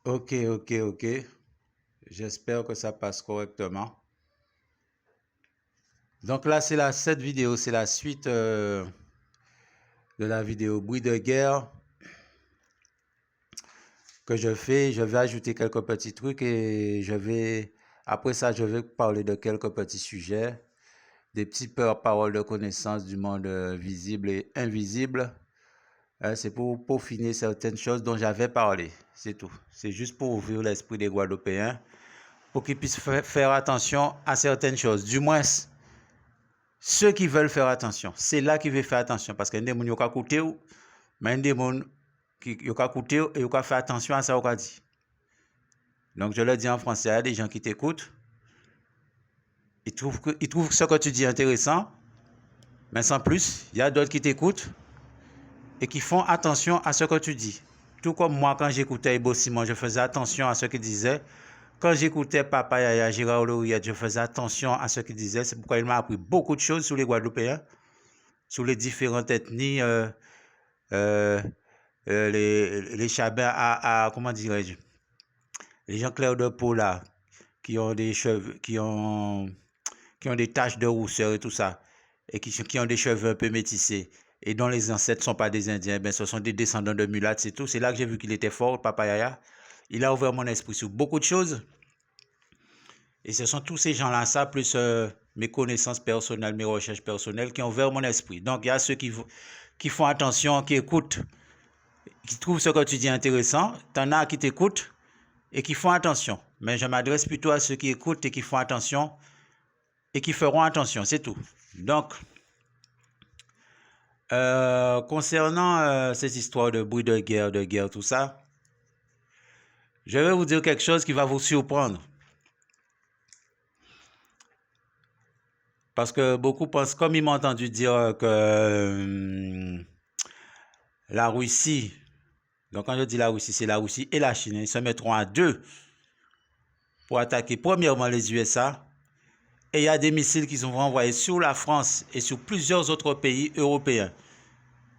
Ok. J'espère que ça passe correctement. Donc là, cette vidéo, c'est la suite de la vidéo bruit de guerre que je fais. Je vais ajouter quelques petits trucs et après ça, je vais parler de quelques petits sujets, des petites paroles de connaissance du monde visible et invisible. C'est pour peaufiner certaines choses dont j'avais parlé. C'est tout. C'est juste pour ouvrir l'esprit des Guadeloupéens, pour qu'ils puissent faire attention à certaines choses. Du moins, ceux qui veulent faire attention. C'est là qu'ils veulent faire attention. Parce qu'il y a des gens qui ont écouté, mais il y a des gens qui ont écouté et qui ont fait attention à ça qu'on dit. Donc, je le dis en français, il y a des gens qui t'écoutent. Ils trouvent ce que tu dis intéressant, mais sans plus. Il y a d'autres qui t'écoutent et qui font attention à ce que tu dis. Tout comme moi, quand j'écoutais Ebo Simon, je faisais attention à ce qu'il disait. Quand j'écoutais Papa Yaya Gérard Lauriette, je faisais attention à ce qu'il disait. C'est pourquoi il m'a appris beaucoup de choses sur les Guadeloupéens, sur les différentes ethnies, les Chabins comment dirais-je, les gens clairs de peau là, qui ont des cheveux, qui ont des taches de rousseur et tout ça, et qui ont des cheveux un peu métissés, et dont les ancêtres ne sont pas des Indiens, ben ce sont des descendants de mulattes, c'est tout. C'est là que j'ai vu qu'il était fort, Papa Yaya. Il a ouvert mon esprit sur beaucoup de choses. Et ce sont tous ces gens-là, ça, plus mes connaissances personnelles, mes recherches personnelles, qui ont ouvert mon esprit. Donc, il y a ceux qui font attention, qui écoutent, qui trouvent ce que tu dis intéressant. Tu en as qui t'écoutent et qui font attention. Mais je m'adresse plutôt à ceux qui écoutent et qui font attention et qui feront attention, c'est tout. Donc, concernant ces histoires de bruit de guerre, tout ça, je vais vous dire quelque chose qui va vous surprendre. Parce que beaucoup pensent, comme ils m'ont entendu dire que la Russie, donc quand je dis la Russie, c'est la Russie et la Chine, ils se mettront à deux pour attaquer premièrement les USA. Et il y a des missiles qui sont envoyés sur la France et sur plusieurs autres pays européens.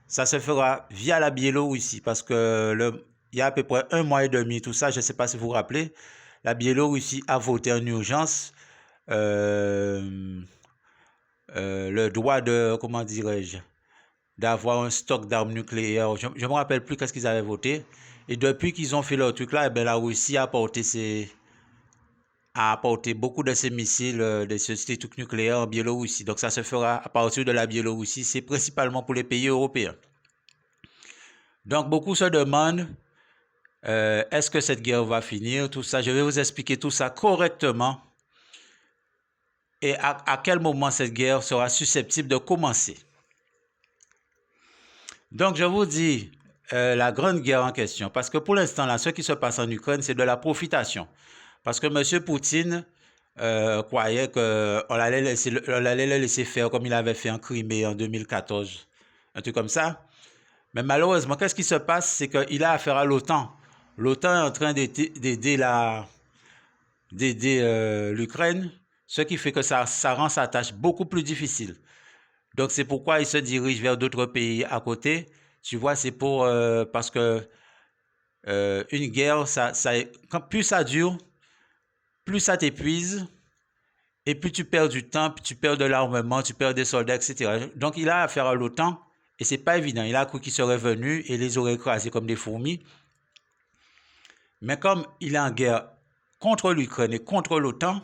Ça se fera via la Biélorussie parce que il y a à peu près 1 mois et demi, tout ça, je ne sais pas si vous vous rappelez, la Biélorussie a voté en urgence le droit de, comment dirais-je, d'avoir un stock d'armes nucléaires. Je ne me rappelle plus qu'est-ce qu'ils avaient voté. Et depuis qu'ils ont fait leur truc là, la Russie a apporté beaucoup de ces missiles, de ces trucs nucléaires en Biélorussie. Donc ça se fera à partir de la Biélorussie. C'est principalement pour les pays européens. Donc beaucoup se demandent, est-ce que cette guerre va finir? Tout ça, je vais vous expliquer tout ça correctement. Et à quel moment cette guerre sera susceptible de commencer. Donc je vous dis la grande guerre en question. Parce que pour l'instant, là, ce qui se passe en Ukraine, c'est de la profitation. Parce que M. Poutine croyait qu'on allait le laisser faire comme il avait fait en Crimée en 2014. Un truc comme ça. Mais malheureusement, qu'est-ce qui se passe? C'est qu'il a affaire à l'OTAN. L'OTAN est en train d'aider l'Ukraine, ce qui fait que ça rend sa tâche beaucoup plus difficile. Donc c'est pourquoi il se dirige vers d'autres pays à côté. Tu vois, c'est parce que une guerre, plus ça dure, plus ça t'épuise, et plus tu perds du temps, plus tu perds de l'armement, tu perds des soldats, etc. Donc il a affaire à l'OTAN, et c'est pas évident. Il a cru qu'il serait venu et les aurait écrasés comme des fourmis. Mais comme il est en guerre contre l'Ukraine et contre l'OTAN,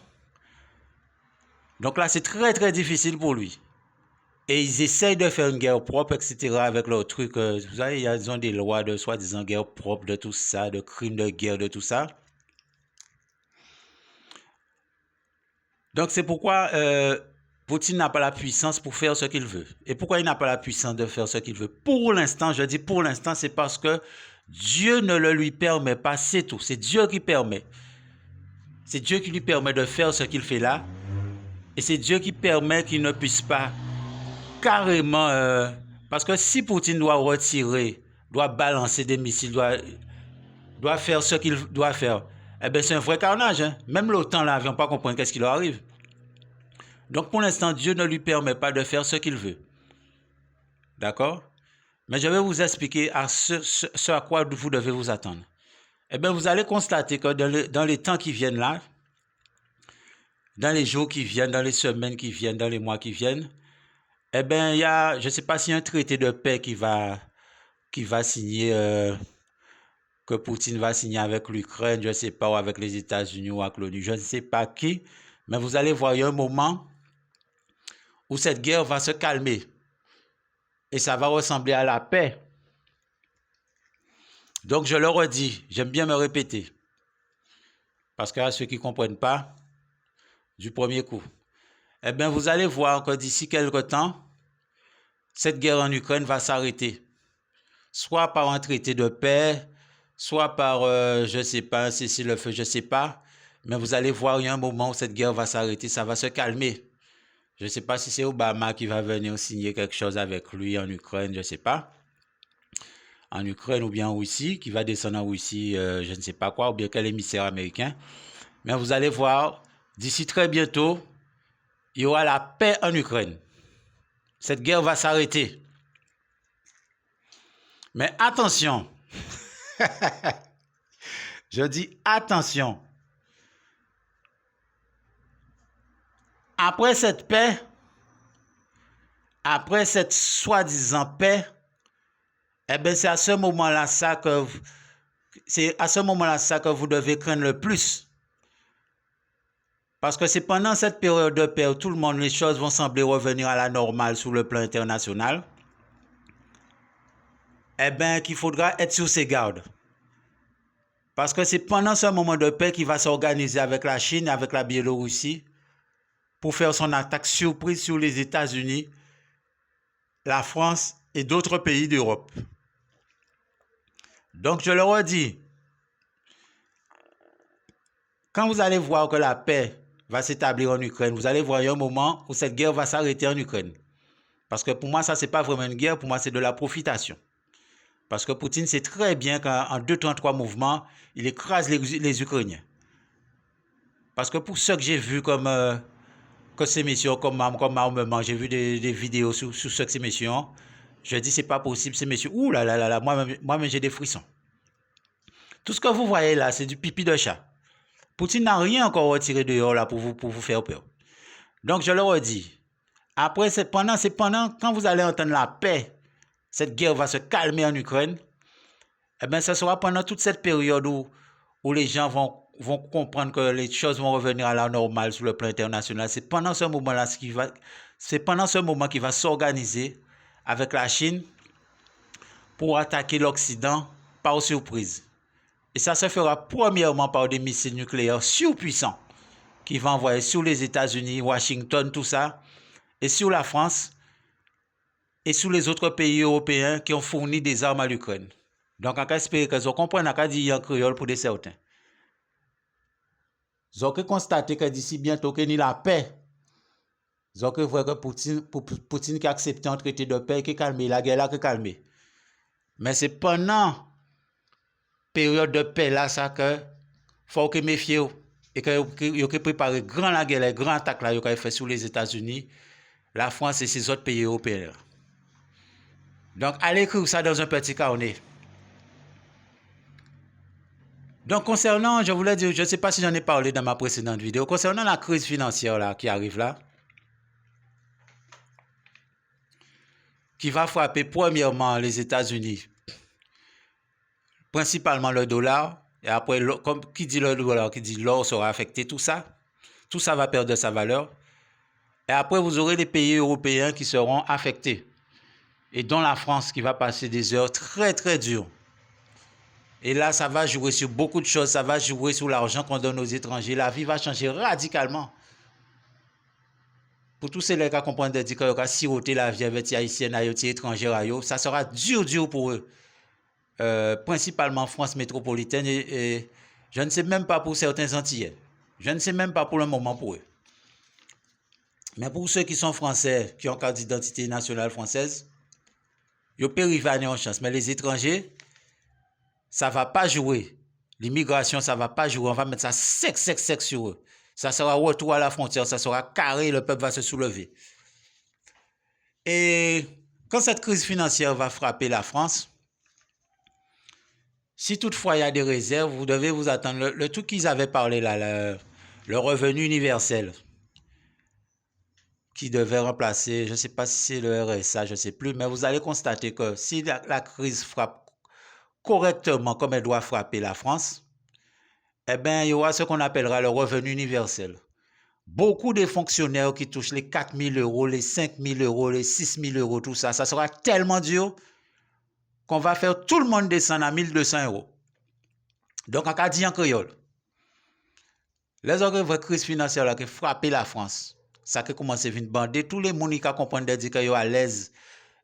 donc là c'est très très difficile pour lui. Et ils essayent de faire une guerre propre, etc. avec leurs trucs. Vous savez, ils ont des lois de soi-disant guerre propre, de tout ça, de crimes de guerre, de tout ça. Donc c'est pourquoi Poutine n'a pas la puissance pour faire ce qu'il veut. Et pourquoi il n'a pas la puissance de faire ce qu'il veut? Pour l'instant, je dis pour l'instant, c'est parce que Dieu ne le lui permet pas, c'est tout. C'est Dieu qui permet. C'est Dieu qui lui permet de faire ce qu'il fait là. Et c'est Dieu qui permet qu'il ne puisse pas carrément... parce que si Poutine doit retirer, doit balancer des missiles, doit faire ce qu'il doit faire, eh bien c'est un vrai carnage. Hein? Même l'OTAN là ne vient pas comprendre qu'est-ce qui leur arrive. Donc pour l'instant, Dieu ne lui permet pas de faire ce qu'il veut. D'accord? Mais je vais vous expliquer ce à quoi vous devez vous attendre. eh bien, vous allez constater que dans les temps qui viennent là, dans les jours qui viennent, dans les semaines qui viennent, dans les mois qui viennent, eh bien, il y a, je ne sais pas s'il y a un traité de paix qui va signer, que Poutine va signer avec l'Ukraine, je ne sais pas, ou avec les États-Unis ou avec l'ONU, je ne sais pas qui, mais vous allez voir, il y a un moment où cette guerre va se calmer et ça va ressembler à la paix. Donc, je le redis, j'aime bien me répéter, parce qu'il y a ceux qui ne comprennent pas du premier coup. Eh bien, vous allez voir que d'ici quelque temps, cette guerre en Ukraine va s'arrêter. Soit par un traité de paix, soit par, je ne sais pas, un cessez-le-feu, je ne sais pas. Mais vous allez voir, il y a un moment où cette guerre va s'arrêter, ça va se calmer. Je ne sais pas si c'est Obama qui va venir signer quelque chose avec lui en Ukraine, je ne sais pas. En Ukraine ou bien en Russie, qui va descendre en Russie, je ne sais pas quoi, ou bien quel émissaire américain. Mais vous allez voir, d'ici très bientôt, il y aura la paix en Ukraine. Cette guerre va s'arrêter. Mais attention, je dis attention. Après cette paix, après cette soi-disant paix, eh bien c'est à ce moment-là ça que vous devez craindre le plus. Parce que c'est pendant cette période de paix où tout le monde, les choses vont sembler revenir à la normale sur le plan international, eh bien qu'il faudra être sur ses gardes. Parce que c'est pendant ce moment de paix qu'il va s'organiser avec la Chine et avec la Biélorussie pour faire son attaque surprise sur les États-Unis, la France et d'autres pays d'Europe. Donc, je le redis, quand vous allez voir que la paix va s'établir en Ukraine, vous allez voir un moment où cette guerre va s'arrêter en Ukraine. Parce que pour moi, ça, c'est pas vraiment une guerre, pour moi, c'est de la profitation. Parce que Poutine sait très bien qu'en 2-3 mouvements, il écrase les Ukrainiens. Parce que pour ceux que j'ai vus comme que ces messieurs, comme armement, j'ai vu des vidéos sur ce que ces messieurs ont, je dis c'est pas possible, ces messieurs, ouh là là là là, moi-même j'ai des frissons. Tout ce que vous voyez là, c'est du pipi de chat. Poutine n'a rien encore retiré dehors là pour vous faire peur. Donc je le redis, après, c'est pendant, quand vous allez entendre la paix, cette guerre va se calmer en Ukraine, eh bien, ce sera pendant toute cette période où les gens vont comprendre que les choses vont revenir à la normale sur le plan international. C'est pendant ce moment-là qu'il va s'organiser avec la Chine pour attaquer l'Occident par surprise. Et ça se fera premièrement par des missiles nucléaires surpuissants qui vont envoyer sur les États-Unis, Washington, tout ça, et sur la France et sur les autres pays européens qui ont fourni des armes à l'Ukraine. Donc, on espère que vous comprenez, on dit en créole pour des certains. Vous avez constaté que d'ici bientôt, qu'il y a la paix. Vous avez vu que Poutine qui a accepté un traité de paix, qui a calmé la guerre, là, qui a calmé. Mais c'est pendant la période de paix là, ça que faut que méfiez et que vous préparez grand la guerre, les grands attaques là, vous avez fait sur les États-Unis, la France et ces autres pays européens. Donc, allez écrire ça dans un petit carnet. Donc, concernant, je voulais dire, je ne sais pas si j'en ai parlé dans ma précédente vidéo, concernant la crise financière là, qui arrive là, qui va frapper premièrement les États-Unis, principalement le dollar, et après, comme qui dit le dollar, qui dit l'or sera affecté, tout ça va perdre de sa valeur. Et après, vous aurez les pays européens qui seront affectés, et dont la France qui va passer des heures très très dures. Et là, ça va jouer sur beaucoup de choses. Ça va jouer sur l'argent qu'on donne aux étrangers. La vie va changer radicalement. Pour tous ceux qui comprennent que si ont siroté la vie avec les haïtiens, les étrangers, ça sera dur pour eux. Principalement France métropolitaine et je ne sais même pas pour certains Antillais. Je ne sais même pas pour le moment pour eux. Mais pour ceux qui sont français, qui ont carte d'identité nationale française, ils peuvent arriver en chance. Mais les étrangers, ça ne va pas jouer. L'immigration, ça ne va pas jouer. On va mettre ça sec sur eux. Ça sera retour à la frontière, ça sera carré, le peuple va se soulever. Et quand cette crise financière va frapper la France, Si toutefois il y a des réserves, vous devez vous attendre. Le truc qu'ils avaient parlé là, le revenu universel, qui devait remplacer, je ne sais pas si c'est le RSA, je ne sais plus, mais vous allez constater que si la crise frappe correctement comme elle doit frapper la France, eh bien, il y aura ce qu'on appellera le revenu universel. Beaucoup de fonctionnaires qui touchent les 4 000 euros, les 5 000 euros, les 6 000 euros, tout ça, ça sera tellement dur qu'on va faire tout le monde descendre à 1 200 euros. Donc, en cas dit en créole, les vraies crises financières qui frappent la France, ça qui commence à venir bander, tous les gens qui comprennent qu'ils sont à l'aise,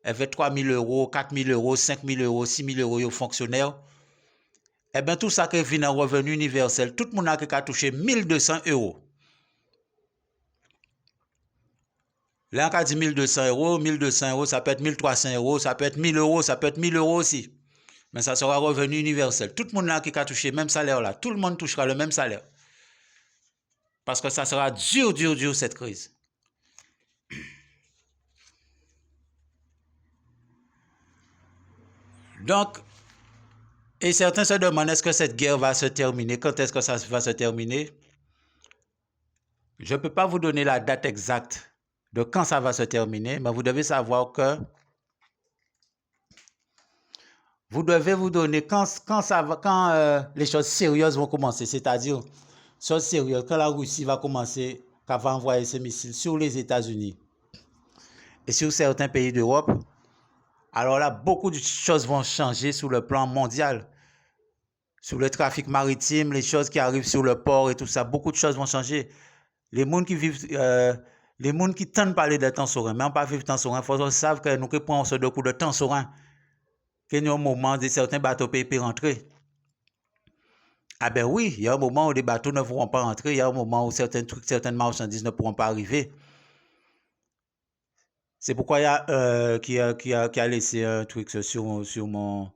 avec 3 000 euros, 4 000 euros, 5 000 euros, 6 000 euros aux fonctionnaires, eh bien, tout ça qui vient en revenu universel, tout le monde qui a touché 1 200 euros. Là, on a dit 1 200 euros, 1 200 euros, ça peut être 1 300 euros, ça peut être 1 000 euros, ça peut être 1 000 euros aussi. Mais ça sera revenu universel. Tout le monde là qui a touché le même salaire là, tout le monde touchera le même salaire. Parce que ça sera dur cette crise. Donc, et certains se demandent est-ce que cette guerre va se terminer, quand est-ce que ça va se terminer? Je ne peux pas vous donner la date exacte de quand ça va se terminer, mais vous devez savoir que vous devez vous donner quand les choses sérieuses vont commencer, c'est-à-dire choses sérieuses, quand la Russie va commencer, qu'elle va envoyer ses missiles sur les États-Unis et sur certains pays d'Europe, alors là, beaucoup de choses vont changer sur le plan mondial. Sur le trafic maritime, les choses qui arrivent sur le port et tout ça, beaucoup de choses vont changer. Les gens qui vivent, les gens qui tentent de parler de temps serein, mais on pas vivre temps serein, il faut qu'ils savent que nous prenons ce deux coups de temps serein. Qu'il y a un moment où certains bateaux peuvent rentrer. Ah ben oui, il y a un moment où les bateaux ne pourront pas rentrer, il y a un moment où certaines marchandises ne pourront pas arriver. C'est pourquoi il y a qui a laissé un truc sur mon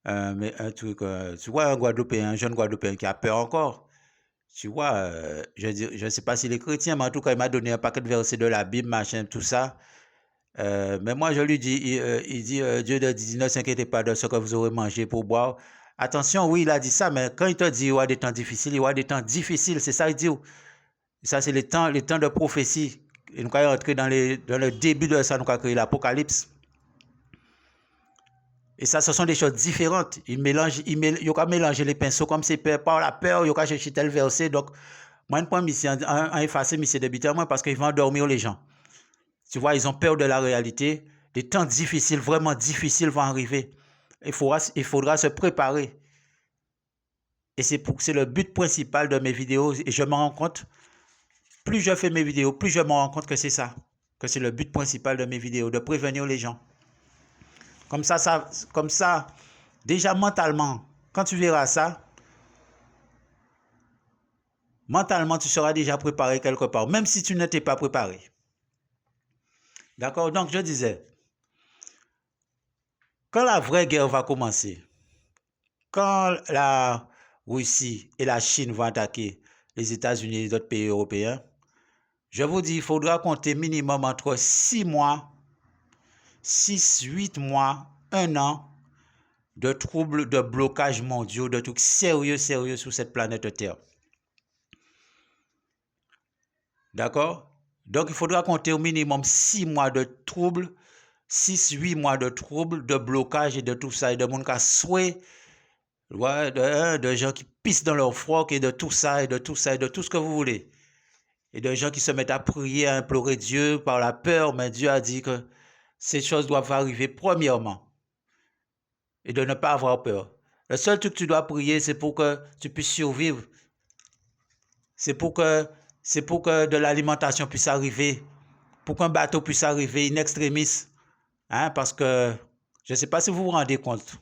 un truc, tu vois, un jeune Guadeloupéen qui a peur encore. Tu vois, je ne sais pas si les chrétiens, mais en tout cas, il m'a donné un paquet de versets de la Bible, machin, tout ça. Mais moi, je lui dis, il dit, Dieu te dit, ne s'inquiétez pas de ce que vous aurez mangé pour boire. Attention, oui, il a dit ça, mais quand il te dit, il y aura des temps difficiles, il y aura des temps difficiles, c'est ça, il dit. Ça, c'est les temps de prophétie. Et nous allons rentrer dans le début de ça, nous allons créer l'Apocalypse. Et ça, ce sont des choses différentes. Il a mélangé les pinceaux comme c'est par la peur, il a cherché tel verset. Donc, moi, je prends un effacé, mais c'est débutant, parce qu'ils vont endormir les gens. Tu vois, ils ont peur de la réalité. Des temps difficiles, vraiment difficiles vont arriver. Il faudra se préparer. Et c'est le but principal de mes vidéos. Et je me rends compte, plus je fais mes vidéos, plus je me rends compte que c'est ça. Que c'est le but principal de mes vidéos, de prévenir les gens. Comme ça, déjà mentalement, quand tu verras ça, mentalement, tu seras déjà préparé quelque part, même si tu n'étais pas préparé. D'accord? Donc, je disais, quand la vraie guerre va commencer, quand la Russie et la Chine vont attaquer les États-Unis et les autres pays européens, je vous dis, il faudra compter minimum entre 6 mois, 6, 8 mois, 1 an de troubles, de blocages mondiaux, de trucs sérieux sur cette planète Terre. D'accord? Donc, il faudra compter au minimum 6 mois de troubles, 6-8 mois de troubles, de blocage et de tout ça, et de monde qui a souhait, de gens qui pissent dans leur froc, et de tout ça, et de tout ça, et de tout ce que vous voulez. Et de gens qui se mettent à prier, à implorer Dieu par la peur, mais Dieu a dit que ces choses doivent arriver premièrement. Et de ne pas avoir peur. Le seul truc que tu dois prier, c'est pour que tu puisses survivre. C'est pour que de l'alimentation puisse arriver, pour qu'un bateau puisse arriver in extremis. Hein, parce que, je ne sais pas si vous vous rendez compte,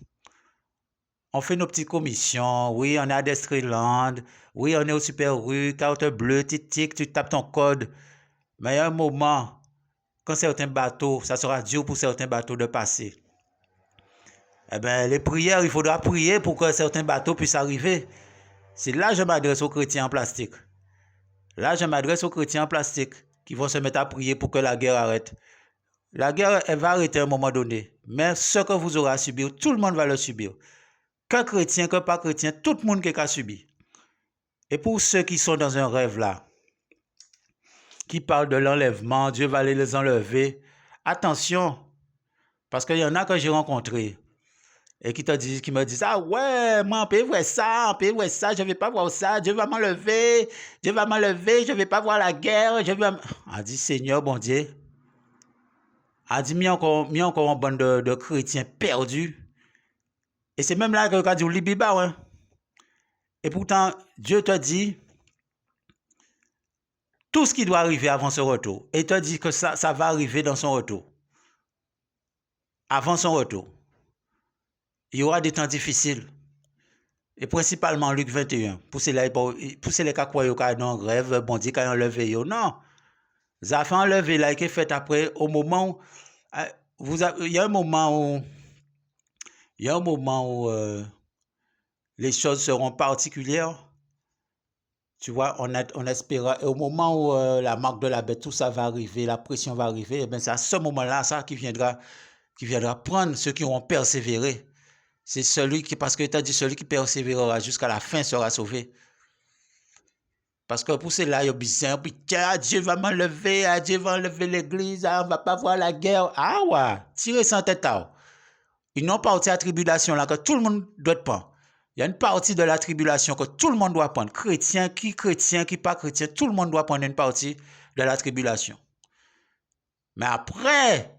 on fait nos petites commissions, oui, on est à Destreland, oui, on est au Super Rue, carte bleue, tic, tu tapes ton code. Mais il y a un moment, quand certains bateaux, ça sera dur pour certains bateaux de passer. Eh bien, les prières, il faudra prier pour que certains bateaux puissent arriver. C'est là que je m'adresse aux chrétiens en plastique. Là, je m'adresse aux chrétiens en plastique qui vont se mettre à prier pour que la guerre arrête. La guerre, elle va arrêter à un moment donné. Mais ce que vous aurez à subir, tout le monde va le subir. que chrétien, que pas chrétien, tout le monde qui a subi. Et pour ceux qui sont dans un rêve là, qui parlent de l'enlèvement, Dieu va aller les enlever, attention, parce qu'il y en a que j'ai rencontrés et qui me disent, ah ouais, moi on peut voir ça, je ne vais pas voir ça, Dieu va m'enlever, je ne vais pas voir la guerre, On dit, Seigneur, bon Dieu, a dit, mis encore une bande de chrétiens perdus. Et c'est même là que a dit, Libiba, ouais. Et pourtant, Dieu te dit tout ce qui doit arriver avant son retour. Et il te dit que ça va arriver dans son retour. Avant son retour. Il y aura des temps difficiles. Et principalement Luc 21. Pour ceux qui croient dans le rêve, bon Dieu, quand on enlevé, non. Ça fait enlever là, qui est fait après, au moment où, il y a un moment où les choses seront particulières. Tu vois, on espère, et au moment où la marque de la bête, tout ça va arriver, la pression va arriver, et bien c'est à ce moment-là, ça qui viendra prendre ceux qui auront persévéré. C'est parce que tu as dit, celui qui persévérera jusqu'à la fin sera sauvé. Parce que pour cela, il y a besoin, putain, Dieu va m'enlever, Dieu va enlever l'église, on ne va pas voir la guerre. Ah ouais, tirez sans tête. Ils n'ont pas à la tribulation là que tout le monde doit prendre. Il y a une partie de la tribulation que tout le monde doit prendre. Chrétien, qui pas chrétien, tout le monde doit prendre une partie de la tribulation. Mais après,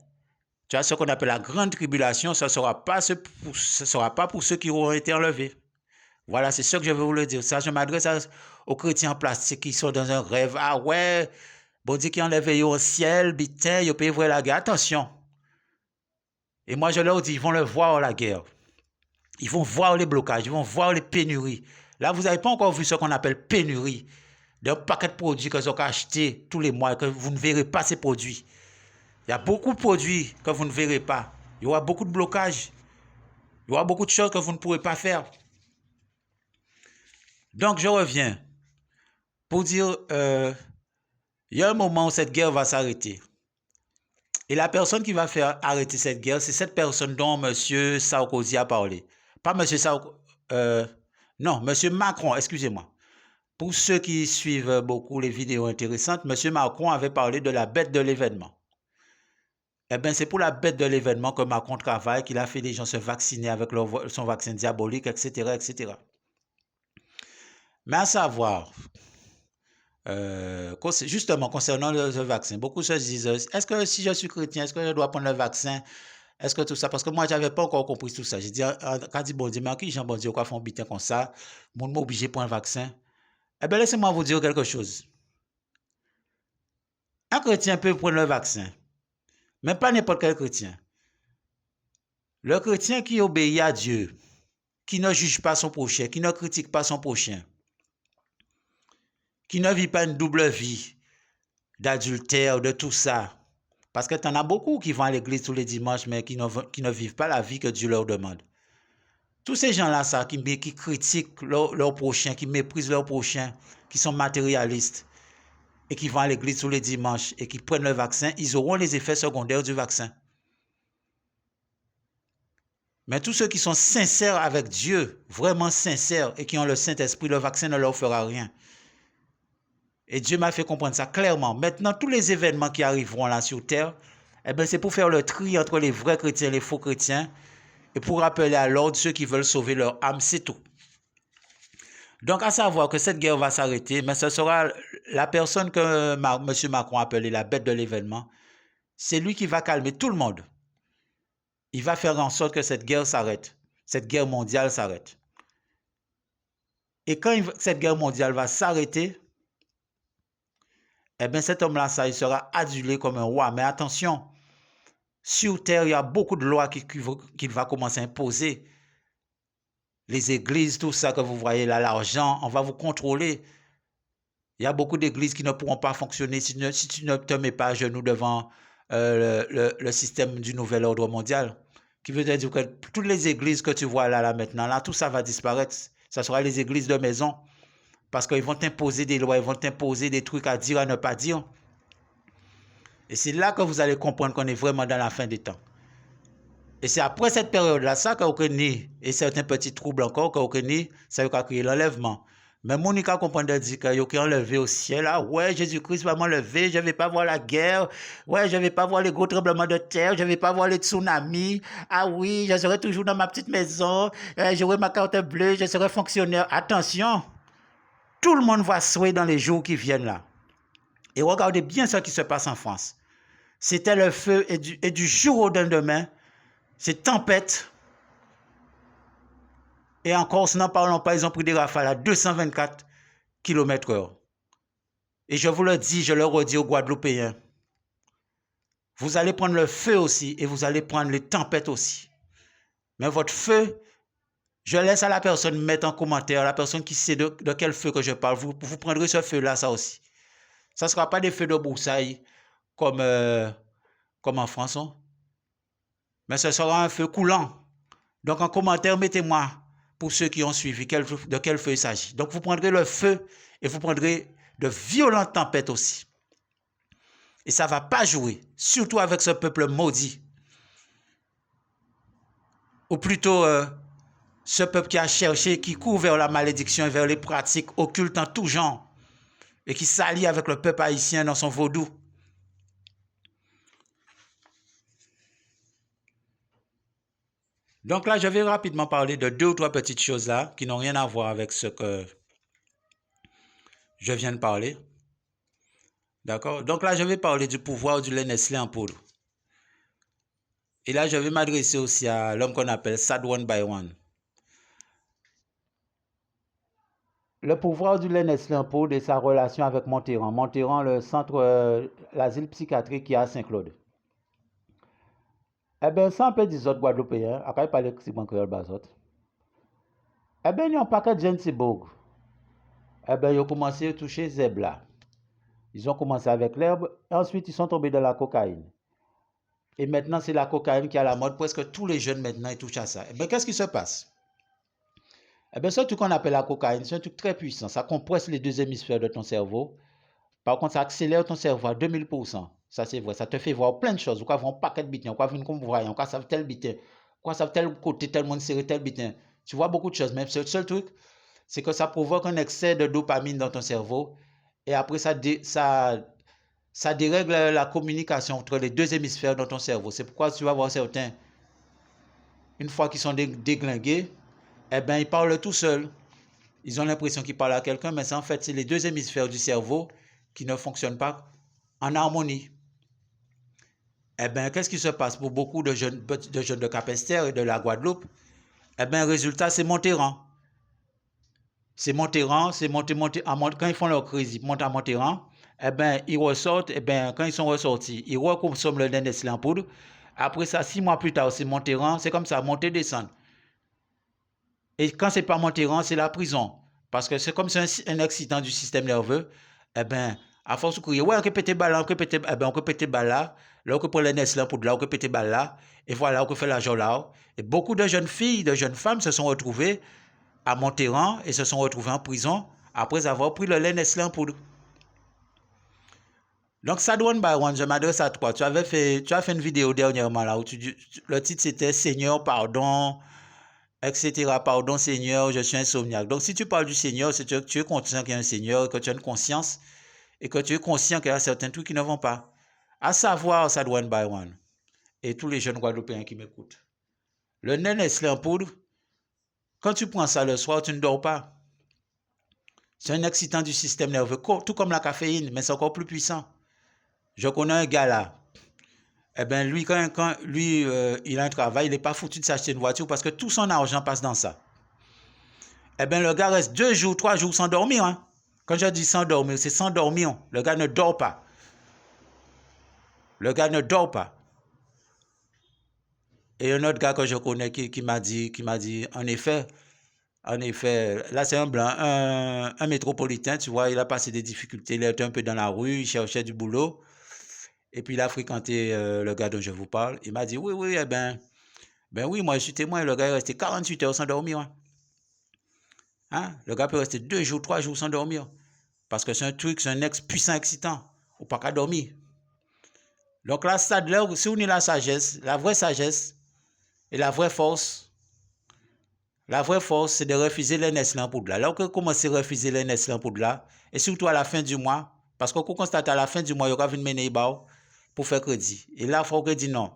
tu as ce qu'on appelle la grande tribulation, ce ne sera pas pour ceux qui auront été enlevés. Voilà, c'est ce que je veux vous le dire. Ça, je m'adresse aux chrétiens en place qui sont dans un rêve. Ah ouais, bon Dieu qui enlève au ciel, bitin, ils peuvent voir la guerre. Attention. Et moi, je leur dis, ils vont le voir la guerre. Ils vont voir les blocages, ils vont voir les pénuries. Là, vous n'avez pas encore vu ce qu'on appelle pénurie. D'un paquet de produits que vous avez achetés tous les mois et que vous ne verrez pas ces produits. Il y a beaucoup de produits que vous ne verrez pas. Il y aura beaucoup de blocages. Il y aura beaucoup de choses que vous ne pourrez pas faire. Donc, je reviens pour dire, il y a un moment où cette guerre va s'arrêter. Et la personne qui va faire arrêter cette guerre, c'est cette personne dont M. Sarkozy a parlé. Pas M. Sarkozy, non, M. Macron, excusez-moi. Pour ceux qui suivent beaucoup les vidéos intéressantes, M. Macron avait parlé de la bête de l'événement. Eh bien, c'est pour la bête de l'événement que Macron travaille, qu'il a fait les gens se vacciner avec son vaccin diabolique, etc., etc. Mais à savoir, justement, concernant le vaccin, beaucoup se disent, est-ce que si je suis chrétien, est-ce que je dois prendre le vaccin? Est-ce que tout ça? Parce que moi, je n'avais pas encore compris tout ça. J'ai dit, quand dit, bon Dieu, mais qui Jean bon Dieu, quoi, font bitin comme ça? Mon m'a obligé de prendre le vaccin. Eh bien, laissez-moi vous dire quelque chose. Un chrétien peut prendre le vaccin, mais pas n'importe quel chrétien. Le chrétien qui obéit à Dieu, qui ne juge pas son prochain, qui ne critique pas son prochain, qui ne vit pas une double vie d'adultère, de tout ça. Parce que tu en as beaucoup qui vont à l'église tous les dimanches, mais qui ne vivent pas la vie que Dieu leur demande. Tous ces gens-là, ça, qui critiquent leur prochain, qui méprisent leur prochain, qui sont matérialistes et qui vont à l'église tous les dimanches et qui prennent le vaccin, ils auront les effets secondaires du vaccin. Mais tous ceux qui sont sincères avec Dieu, vraiment sincères et qui ont le Saint-Esprit, le vaccin ne leur fera rien. Et Dieu m'a fait comprendre ça clairement. Maintenant, tous les événements qui arriveront là sur terre, eh bien, c'est pour faire le tri entre les vrais chrétiens et les faux chrétiens et pour rappeler à l'ordre ceux qui veulent sauver leur âme, c'est tout. Donc, à savoir que cette guerre va s'arrêter, mais ce sera la personne que M. Macron a appelée la bête de l'événement. C'est lui qui va calmer tout le monde. Il va faire en sorte que cette guerre s'arrête. Cette guerre mondiale s'arrête. Et quand cette guerre mondiale va s'arrêter, eh bien cet homme-là, il sera adulé comme un roi. Mais attention, sur terre, il y a beaucoup de lois qu'il va commencer à imposer. Les églises, tout ça que vous voyez là, l'argent, on va vous contrôler. Il y a beaucoup d'églises qui ne pourront pas fonctionner si tu ne te mets pas à genoux devant le système du nouvel ordre mondial. Qui veut dire que toutes les églises que tu vois là maintenant, là, tout ça va disparaître. Ça sera les églises de maison. Parce qu'ils vont t'imposer des lois, ils vont t'imposer des trucs à dire, à ne pas dire. Et c'est là que vous allez comprendre qu'on est vraiment dans la fin des temps. Et c'est après cette période-là, ça, qu'on connaît, et certains petits troubles encore, qu'on connaît, ça a créé l'enlèvement. Mais Monica comprend de dire qu'il y a enlevé au ciel. Ah ouais, Jésus-Christ va m'enlever, je ne vais pas voir la guerre. Ouais, je ne vais pas voir les gros tremblements de terre, je ne vais pas voir les tsunamis. Ah oui, je serai toujours dans ma petite maison, j'aurai ma carte bleue, je serai fonctionnaire. Attention, tout le monde va souhaiter dans les jours qui viennent là. Et regardez bien ce qui se passe en France. C'était le feu et du jour au lendemain, c'est tempête. Et en Corse, n'en parlons pas, ils ont pris des rafales à 224 km/h. Et je vous le dis, je le redis aux Guadeloupéens, vous allez prendre le feu aussi et vous allez prendre les tempêtes aussi. Mais votre feu, je laisse à la personne mettre en commentaire, la personne qui sait de quel feu que je parle, vous prendrez ce feu-là, ça aussi. Ça ne sera pas des feux de broussailles comme en France, hein? Mais ce sera un feu coulant. Donc en commentaire, mettez-moi, pour ceux qui ont suivi, de quel feu il s'agit. Donc vous prendrez le feu et vous prendrez de violentes tempêtes aussi. Et ça ne va pas jouer, surtout avec ce peuple maudit. Ou plutôt, ce peuple qui a cherché, qui court vers la malédiction et vers les pratiques occultes en tout genre, et qui s'allie avec le peuple haïtien dans son vaudou. Donc là, je vais rapidement parler de 2 ou 3 petites choses là, qui n'ont rien à voir avec ce que je viens de parler. D'accord? Donc là, je vais parler du pouvoir du lait Nestlé en poudre. Et là, je vais m'adresser aussi à l'homme qu'on appelle Sad One by One. Le pouvoir du lait Nestlé en poudre et sa relation avec Monterrand. Monterrand, le centre, l'asile psychiatrique qui est à Saint-Claude. Eh bien, ça, on peut dire aux autres Guadeloupéens, après parler de Simon Créole Bazot. Eh bien, il y a un paquet de gens qui eh bien, ils ont commencé à toucher zèbre là. Ils ont commencé avec l'herbe, et ensuite ils sont tombés dans la cocaïne. Et maintenant, c'est la cocaïne qui est à la mode. Presque tous les jeunes maintenant, ils touchent à ça. Eh bien, qu'est-ce qui se passe? Eh bien, ce truc qu'on appelle la cocaïne, c'est un truc très puissant. Ça compresse les 2 hémisphères de ton cerveau. Par contre, ça accélère ton cerveau à 2000%. Ça, c'est vrai. Ça te fait voir plein de choses. Vous pouvez voir un paquet de bitins. Vous pouvez voir une voyant. Vous pouvez savoir tel bitin. Vous pouvez savoir tel côté, tel monde serré, tel bitin. Tu vois beaucoup de choses. Même le seul truc, c'est que ça provoque un excès de dopamine dans ton cerveau. Et après, ça dérègle la communication entre les 2 hémisphères dans ton cerveau. C'est pourquoi tu vas voir certains, une fois qu'ils sont déglingués, eh bien, ils parlent tout seuls. Ils ont l'impression qu'ils parlent à quelqu'un, mais en fait, c'est les 2 hémisphères du cerveau qui ne fonctionnent pas en harmonie. Eh bien, qu'est-ce qui se passe pour beaucoup de jeunes de Cap-Esther et de la Guadeloupe? Eh bien, résultat, c'est Monterrand. C'est Monterrand, c'est monter, quand ils font leur crise, ils montent à Monterrand. Eh bien, ils ressortent, eh bien, quand ils sont ressortis, ils reconsomment le lait Nestlé en poudre. Après ça, 6 mois plus tard, c'est Monterrand, c'est comme ça, monter, descendre. Et quand c'est pas Monterrand, c'est la prison. Parce que c'est comme c'est un accident du système nerveux. Eh bien, à force de courir, ouais, on peut péter balle là, on peut péter, eh ben, on peut péter balle là, là, on peut prendre le Nestlé en poudre là, on peut péter balle là, et voilà, on peut faire l'argent là. Et beaucoup de jeunes filles, de jeunes femmes se sont retrouvées à Monterrand et se sont retrouvées en prison après avoir pris le lait Nestlé en poudre. Donc, Sad One by One, je m'adresse à toi. Tu as fait une vidéo dernièrement là où le titre c'était Seigneur, pardon, etc. Pardon, Seigneur, je suis insomniaque. Donc, si tu parles du Seigneur, c'est que tu es conscient qu'il y a un Seigneur, que tu as une conscience et que tu es conscient qu'il y a certains trucs qui ne vont pas. À savoir, Sad One by One et tous les jeunes Guadeloupéens qui m'écoutent. Le lait Nestlé en poudre, quand tu prends ça le soir, tu ne dors pas. C'est un excitant du système nerveux, tout comme la caféine, mais c'est encore plus puissant. Je connais un gars là. Eh bien, lui, quand il a un travail, il n'est pas foutu de s'acheter une voiture parce que tout son argent passe dans ça. Eh bien, le gars reste 2 jours, 3 jours sans dormir. Hein. Quand je dis sans dormir, c'est sans dormir. Le gars ne dort pas. Le gars ne dort pas. Et un autre gars que je connais qui m'a dit, en effet, là c'est un blanc, un métropolitain, tu vois, il a passé des difficultés, il était un peu dans la rue, il cherchait du boulot. Et puis il a fréquenté le gars dont je vous parle. Il m'a dit, oui, eh ben oui, moi je suis témoin, le gars est resté 48 heures sans dormir. Hein? Le gars peut rester 2 jours, 3 jours sans dormir. Parce que c'est un truc, c'est un puissant excitant. Ou pas qu'à dormir. Donc là, ça, si on est la sagesse, la vraie sagesse, Et la vraie force, c'est de refuser les Nestlé pour de là. Là, on commence à refuser les Nestlé pour de là, et surtout à la fin du mois, parce qu'on constate à la fin du mois, il y aura une mener pour faire crédit. Et là, il faut crédit non.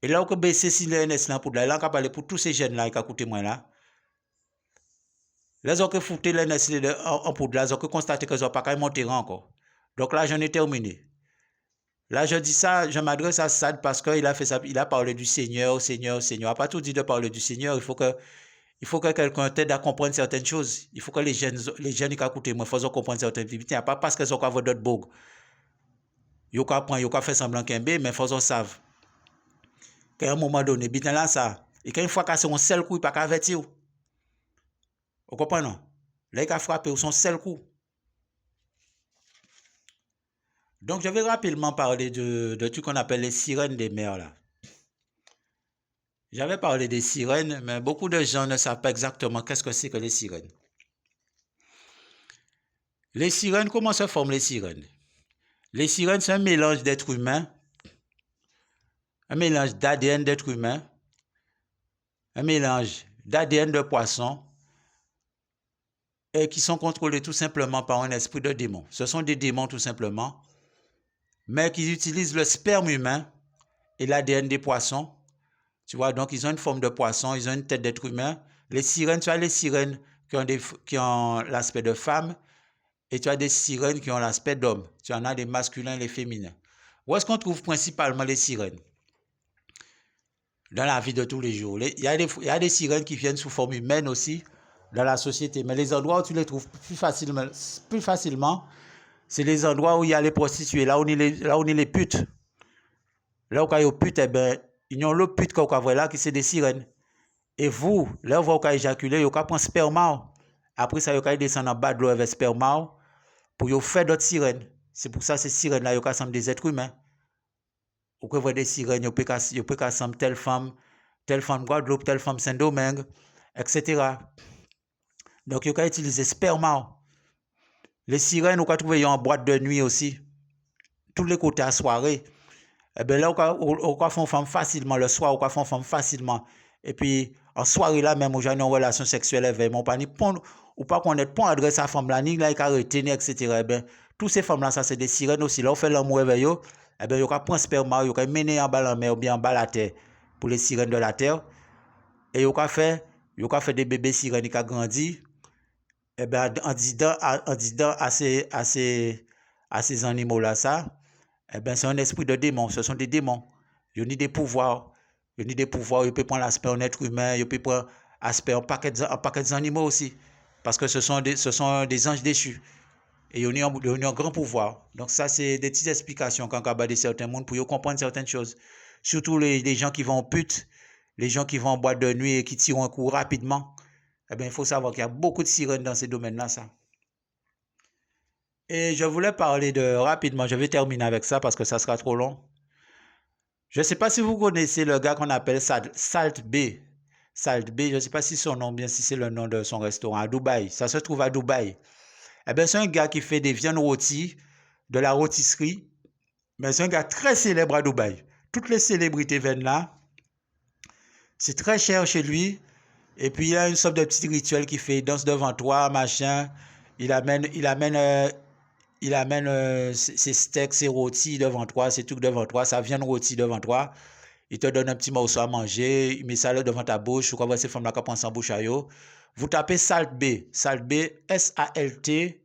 Et là, on peut baisser si les Nestlé pour de là. Là, on peut parler pour tous ces jeunes-là qui ont coûté moins là. Là, ils ont foutu les Nestlé en poudre là, ils ont constaté qu'ils n'ont pas monté encore. Donc là, j'en ai terminé. Là, je dis ça, je m'adresse à Sad parce qu'il a fait ça, il a parlé du Seigneur. Il n'a pas tout dit de parler du Seigneur. Il faut que quelqu'un t'aide à comprendre certaines choses. Il faut que les jeunes qui écoutent moi, faut comprendre certaines choses. Il n'y a pas parce qu'ils ont qu'à d'autres bogues. Ils ont qu'à prendre, ils ont qu'à faire semblant qu'un bé, mais il faut qu'ils savent. Qu'à un moment donné, bien là, ça. Et qu'une fois qu'à un seul coup, il n'y a pas qu'à avertir. Vous comprenez, non? Là, il a frappé son seul coup. Donc, je vais rapidement parler de ce qu'on appelle les sirènes des mers, là. J'avais parlé des sirènes, mais beaucoup de gens ne savent pas exactement qu'est-ce que c'est que les sirènes. Les sirènes, comment se forment les sirènes? Les sirènes, c'est un mélange d'êtres humains, un mélange d'ADN d'êtres humains, un mélange d'ADN de poissons, et qui sont contrôlés tout simplement par un esprit de démon. Ce sont des démons tout simplement, mais qui utilisent le sperme humain et l'ADN des poissons. Tu vois, donc ils ont une forme de poisson, ils ont une tête d'être humain. Les sirènes, tu as les sirènes qui ont l'aspect de femme, et tu as des sirènes qui ont l'aspect d'homme. Tu en as des masculins et les féminins. Où est-ce qu'on trouve principalement les sirènes? Dans la vie de tous les jours. Il y a des sirènes qui viennent sous forme humaine aussi dans la société. Mais les endroits où tu les trouves plus facilement, c'est les endroits où il y a les prostituées, là où il y a les putes. Là où il y a les putes, eh ben, il y a l'autre pute qu'on voit là qui c'est des sirènes. Et vous, là où vous avez éjaculé, vous avez pris sperma. Après ça, vous avez descendu en bas de l'eau avec sperma pour vous faire d'autres sirènes. C'est pour ça que ces sirènes-là, vous sont des êtres humains. Vous pouvez voir des sirènes, vous pouvez assembler telle femme Guadeloupe, telle femme Saint-Domingue, etc. Donc, vous pouvez utiliser sperma. Les sirènes, vous pouvez trouver en boîte de nuit aussi. Tous les côtés à soirée. Eh bien là, vous pouvez faire une femme facilement. Le soir, vous pouvez faire une femme facilement. Et puis, en soirée là, même, vous avez une relation sexuelle avec moi. Ou pas connaître pas adresse à la femme là, ni là, il a retenu, etc. Eh bien, tous ces femmes là, ça, c'est des sirènes aussi. Là, on fait l'amour avec eux. Eh bien, vous pouvez prendre sperma, vous pouvez mener en bas la mer ou bien en bas la terre pour les sirènes de la terre. Et vous pouvez faire des bébés sirènes qui ont grandi. Eh bien, en disant à ces animaux-là, ça, eh bien, c'est un esprit de démon. Ce sont des démons. Ils ont des pouvoirs. Ils peuvent prendre l'aspect d'un être humain. Ils peuvent prendre l'aspect un paquet d'animaux aussi. Parce que ce sont des anges déchus. Et ils ont un grand pouvoir. Donc, ça, c'est des petites explications quand on de certains mondes pour comprendre certaines choses. Surtout les gens qui vont en pute, les gens qui vont en boîte de nuit et qui tirent un coup rapidement. Eh bien, il faut savoir qu'il y a beaucoup de sirènes dans ces domaines-là, ça. Et je voulais parler rapidement, je vais terminer avec ça parce que ça sera trop long. Je ne sais pas si vous connaissez le gars qu'on appelle Salt B. Salt B, je ne sais pas si son nom, bien si c'est le nom de son restaurant à Dubaï. Ça se trouve à Dubaï. Eh bien, c'est un gars qui fait des viandes rôties, de la rôtisserie. Mais c'est un gars très célèbre à Dubaï. Toutes les célébrités viennent là. C'est très cher chez lui. Et puis, il a une sorte de petit rituel qu'il fait. Il danse devant toi, machin. Il amène ses steaks, ses rôtis devant toi, ses trucs devant toi, sa viande rôtie devant toi. Il te donne un petit morceau à manger, il met ça là devant ta bouche. Tu vois ces femmes-là qui pensent en bouche à eux. Vous tapez Salt B, S-A-L-T.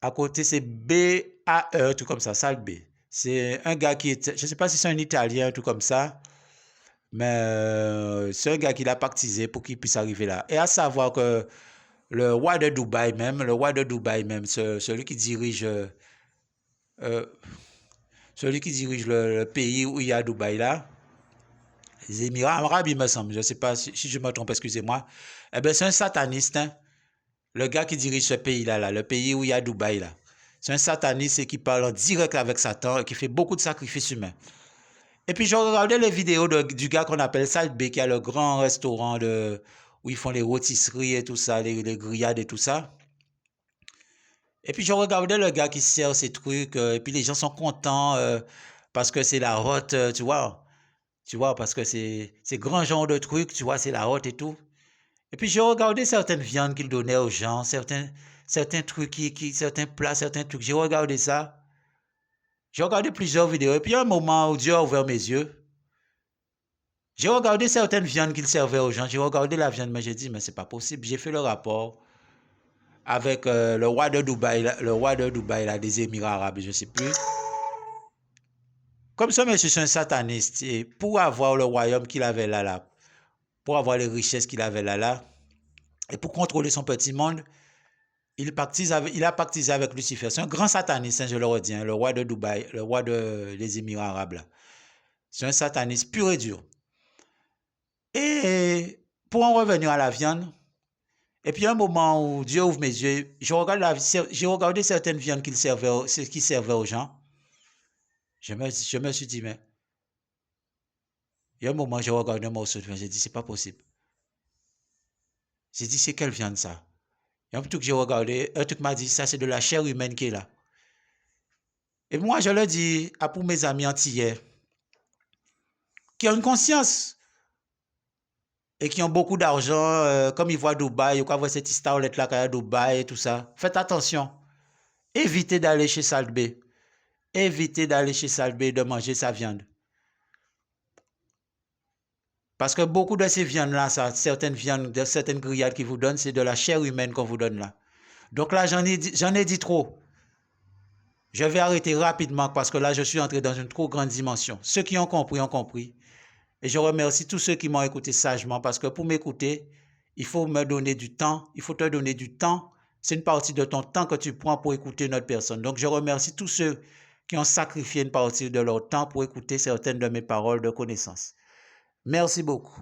À côté, c'est B-A-E, tout comme ça, Salt B. C'est un gars qui est, je ne sais pas si c'est un Italien, tout comme ça, mais c'est un gars qui l'a baptisé pour qu'il puisse arriver là. Et à savoir que le roi de Dubaï même, celui qui dirige le pays où il y a Dubaï là, les Émirats arabes, il me semble, je ne sais pas si je me trompe, excusez-moi, eh bien c'est un sataniste, hein? Le gars qui dirige ce pays-là, le pays où il y a Dubaï là. C'est un sataniste et qui parle en direct avec Satan et qui fait beaucoup de sacrifices humains. Et puis, je regardais les vidéos du gars qu'on appelle Salt B, qui a le grand restaurant où ils font les rôtisseries et tout ça, les grillades et tout ça. Et puis, je regardais le gars qui sert ces trucs, et puis les gens sont contents parce que c'est la route, tu vois. Tu vois, parce que c'est grand genre de trucs, tu vois, c'est la haute et tout. Et puis j'ai regardé certaines viandes qu'il donnait aux gens, certains trucs, certains plats, certains trucs. J'ai regardé ça. J'ai regardé plusieurs vidéos. Et puis, à un moment où Dieu a ouvert mes yeux, j'ai regardé certaines viandes qu'il servait aux gens. J'ai regardé la viande, mais j'ai dit, mais c'est pas possible. J'ai fait le rapport avec le roi de Dubaï, là, des Émirats arabes, je ne sais plus. Comme ce monsieur, c'est un sataniste. Et pour avoir le royaume qu'il avait là, pour avoir les richesses qu'il avait là, et pour contrôler son petit monde, il a pactisé avec Lucifer. C'est un grand sataniste, hein, je le redis, hein, le roi de Dubaï, le roi des Émirats arabes. C'est un sataniste pur et dur. Et pour en revenir à la viande, et puis un moment où Dieu ouvre mes yeux, j'ai regardé certaines viandes qu'il servait aux gens. Je me suis dit, mais il y a un moment, j'ai regardé un morceau de viande, j'ai dit, c'est pas possible. J'ai dit, c'est quelle viande ça? Il y a un truc que j'ai regardé, un truc m'a dit, ça c'est de la chair humaine qui est là. Et moi, je le dis à pour mes amis antillais, qui ont une conscience et qui ont beaucoup d'argent, comme ils voient Dubaï, ou quoi, voient cette histoire là à Dubaï et tout ça. Faites attention. Évitez d'aller chez Salbé. Évitez d'aller chez Salbé et de manger sa viande. Parce que beaucoup de ces viandes-là, certaines viandes, certaines grillades qu'ils vous donnent, c'est de la chair humaine qu'on vous donne là. Donc là, j'en ai dit trop. Je vais arrêter rapidement parce que là, je suis entré dans une trop grande dimension. Ceux qui ont compris, ont compris. Et je remercie tous ceux qui m'ont écouté sagement parce que pour m'écouter, il faut me donner du temps. Il faut te donner du temps. C'est une partie de ton temps que tu prends pour écouter une autre personne. Donc, je remercie tous ceux qui ont sacrifié une partie de leur temps pour écouter certaines de mes paroles de connaissance. Merci beaucoup.